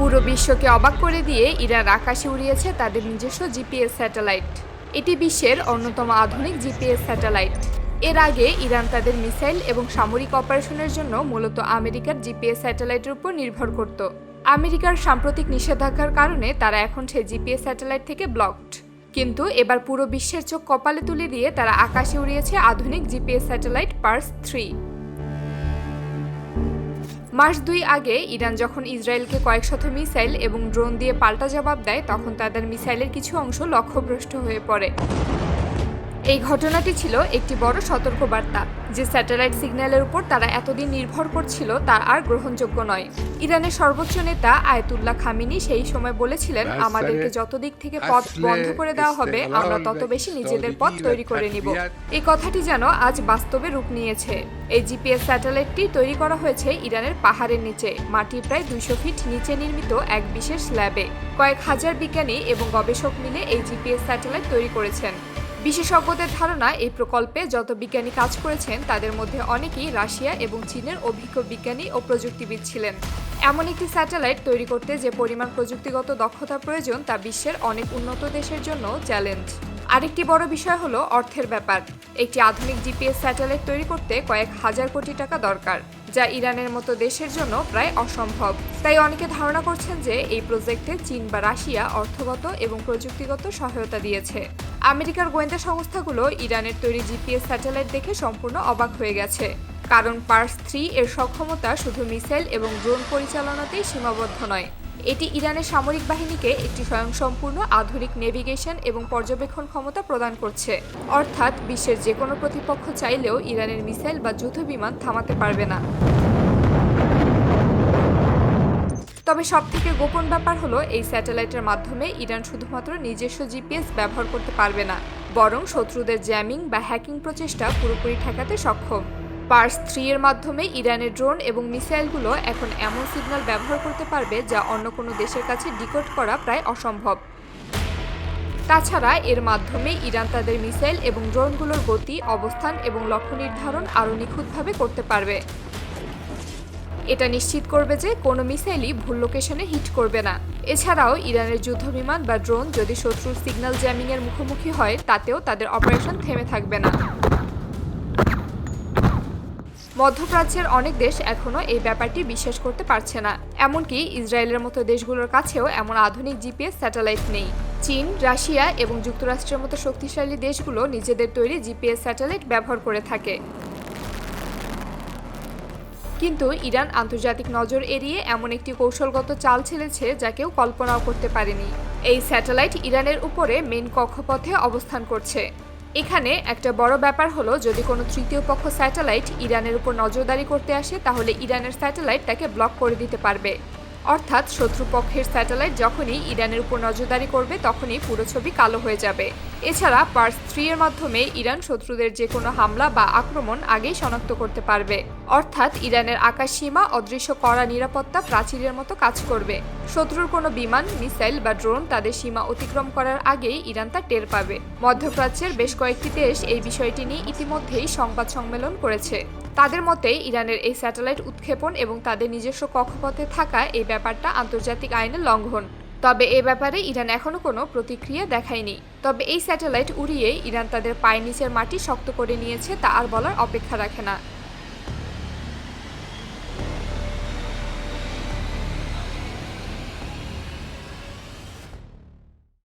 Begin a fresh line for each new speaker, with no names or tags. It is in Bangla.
পুরো বিশ্বকে অবাক করে দিয়ে ইরান আকাশে উড়িয়েছে তাদের নিজস্ব জিপিএস স্যাটেলাইট। এটি বিশ্বের অন্যতম আধুনিক জিপিএস স্যাটেলাইট। এর আগে ইরান তাদের মিসাইল এবং সামরিক অপারেশনের জন্য মূলত আমেরিকার জিপিএস স্যাটেলাইটের উপর নির্ভর করত। আমেরিকার সাম্প্রতিক নিষেধাজ্ঞার কারণে তারা এখন সেই জিপিএস স্যাটেলাইট থেকে ব্লকড। কিন্তু এবার পুরো বিশ্বের চোখ কপালে তুলে দিয়ে তারা আকাশে উড়িয়েছে আধুনিক জিপিএস স্যাটেলাইট পার্স 3। মাস 2 আগে ইরান যখন ইসরায়েলকে কয়েকশত মিসাইল এবং ড্রোন দিয়ে পাল্টা জবাব দেয়, তখন তাদের মিসাইলের কিছু অংশ লক্ষ্যভ্রষ্ট হয়ে পড়ে। এই ঘটনাটি ছিল একটি বড় সতর্কবার্তা যে স্যাটেলাইট সিগন্যালের উপর তারা এতদিন নির্ভর করছিল তা আর গ্রহণযোগ্য নয়। ইরানের সর্বোচ্চ নেতা আয়াতুল্লাহ খামেনি সেই সময় বলেছিলেন, আমাদেরকে যত দিক থেকে পথ বন্ধ করে দেওয়া হবে আমরা তত বেশি নিজেদের পথ তৈরি করে নিব। এই কথাটি যেন আজ বাস্তবে রূপ নিয়েছে। এই জিপিএস স্যাটেলাইটটি তৈরি করা হয়েছে ইরানের পাহাড়ের নিচে, মাটির প্রায় 200 ফিট নিচে নির্মিত এক বিশেষ ল্যাবে। কয়েক হাজার বিজ্ঞানী এবং গবেষক মিলে এই জিপিএস স্যাটেলাইট তৈরি করেছেন। বিশেষজ্ঞদের ধারণা, এই প্রকল্পে যত বিজ্ঞানী কাজ করেছেন তাদের মধ্যে অনেকেই রাশিয়া এবং চীনের অভিজ্ঞ বিজ্ঞানী ও প্রযুক্তিবিদ ছিলেন। এমন একটি স্যাটেলাইট তৈরি করতে যে পরিমাণ প্রযুক্তিগত দক্ষতা প্রয়োজন তা বিশ্বের অনেক উন্নত দেশের জন্য চ্যালেঞ্জ। আরেকটি বড় বিষয় হলো অর্থের ব্যাপার। একটি আধুনিক জিপিএস স্যাটেলাইট তৈরি করতে কয়েক হাজার কোটি টাকা দরকার, যা ইরানের মতো দেশের জন্য প্রায় অসম্ভব। তাই অনেকে ধারণা করছেন যে এই প্রজেক্টে চীন বা রাশিয়া অর্থগত এবং প্রযুক্তিগত সহায়তা দিয়েছে। আমেরিকার গোয়েন্দা সংস্থাগুলো ইরানের তৈরি জিপিএস স্যাটেলাইট দেখে সম্পূর্ণ অবাক হয়ে গেছে, কারণ পার্স 3 এর সক্ষমতা শুধু মিসাইল এবং ড্রোন পরিচালনাতেই সীমাবদ্ধ নয়। এটি ইরানের সামরিক বাহিনীকে একটি স্বয়ংসম্পূর্ণ আধুনিক নেভিগেশন এবং পর্যবেক্ষণ ক্ষমতা প্রদান করছে। অর্থাৎ বিশ্বের যে কোনো প্রতিপক্ষ চাইলেও ইরানের মিসাইল বা যুদ্ধবিমান থামাতে পারবে না। তবে সবথেকে গোপন ব্যাপার হলো, এই স্যাটেলাইটের মাধ্যমে ইরান শুধুমাত্র নিজস্ব জিপিএস ব্যবহার করতে পারবে না, বরং শত্রুদের জ্যামিং বা হ্যাকিং প্রচেষ্টা পুরোপুরি ঠেকাতে সক্ষম। পার্স 3 এর মাধ্যমে ইরানের ড্রোন এবং মিসাইলগুলো এখন এমন সিগন্যাল ব্যবহার করতে পারবে যা অন্য কোনো দেশের কাছে ডিকোড করা প্রায় অসম্ভব। তাছাড়া এর মাধ্যমে ইরান তাদের মিসাইল এবং ড্রোনগুলোর গতি, অবস্থান এবং লক্ষ্য নির্ধারণ আরও নিখুঁতভাবে করতে পারবে। এটা নিশ্চিত করবে যে কোনো মিসাইলই ভুল লোকেশনে হিট করবে না। এছাড়াও ইরানের যুদ্ধবিমান বা ড্রোন যদি শত্রুর সিগন্যাল জ্যামিংয়ের মুখোমুখি হয়, তাতেও তাদের অপারেশন থেমে থাকবে না। মধ্যপ্রাচ্যের অনেক দেশ এখনও এই ব্যাপারটি বিশ্বাস করতে পারছে না। এমনকি ইসরায়েলের মতো দেশগুলোর কাছেও এমন আধুনিক জিপিএস স্যাটেলাইট নেই। চীন, রাশিয়া এবং যুক্তরাষ্ট্রের মতো শক্তিশালী দেশগুলো নিজেদের তৈরি জিপিএস স্যাটেলাইট ব্যবহার করে থাকে। কিন্তু ইরান আন্তর্জাতিক নজর এড়িয়ে এমন একটি কৌশলগত চাল ছেড়েছে যা কেউ কল্পনাও করতে পারেনি। এই স্যাটেলাইট ইরানের উপরে মেন কক্ষপথে অবস্থান করছে। এখানে একটা বড় ব্যাপার হলো, যদি কোনো তৃতীয় পক্ষ স্যাটেলাইট ইরানের উপর নজরদারি করতে আসে, তাহলে ইরানের স্যাটেলাইট তাকে ব্লক করে দিতে পারবে। অর্থাৎ শত্রুপক্ষের স্যাটেলাইট যখনই ইরানের উপর নজরদারি করবে তখনই পুরো ছবি কালো হয়ে যাবে। এছাড়া পার্স 3 এর মাধ্যমে ইরান শত্রুদের যে কোনো হামলা বা আক্রমণ আগেই শনাক্ত করতে পারবে। অর্থাৎ ইরানের আকাশ সীমা অদৃশ্য কড়া নিরাপত্তা প্রাচীরের মতো কাজ করবে। শত্রুর কোনো বিমান, মিসাইল বা ড্রোন তাদের সীমা অতিক্রম করার আগেই ইরান তা টের পাবে। মধ্যপ্রাচ্যের বেশ কয়েকটি দেশ এই বিষয়টি নিয়ে ইতিমধ্যেই সংবাদ সম্মেলন করেছে। তাদের মতে ইরানের এই স্যাটেলাইট উৎক্ষেপণ এবং তাদের নিজস্ব কক্ষপথে থাকা এই ব্যাপারটা আন্তর্জাতিক আইনের লঙ্ঘন। তবে এ ব্যাপারে ইরান এখনও কোনো প্রতিক্রিয়া দেখায়নি। তবে এই স্যাটেলাইট উড়িয়ে ইরান তাদের পায়ের নিচের মাটি শক্ত করে নিয়েছে তা আর বলার অপেক্ষা রাখে না।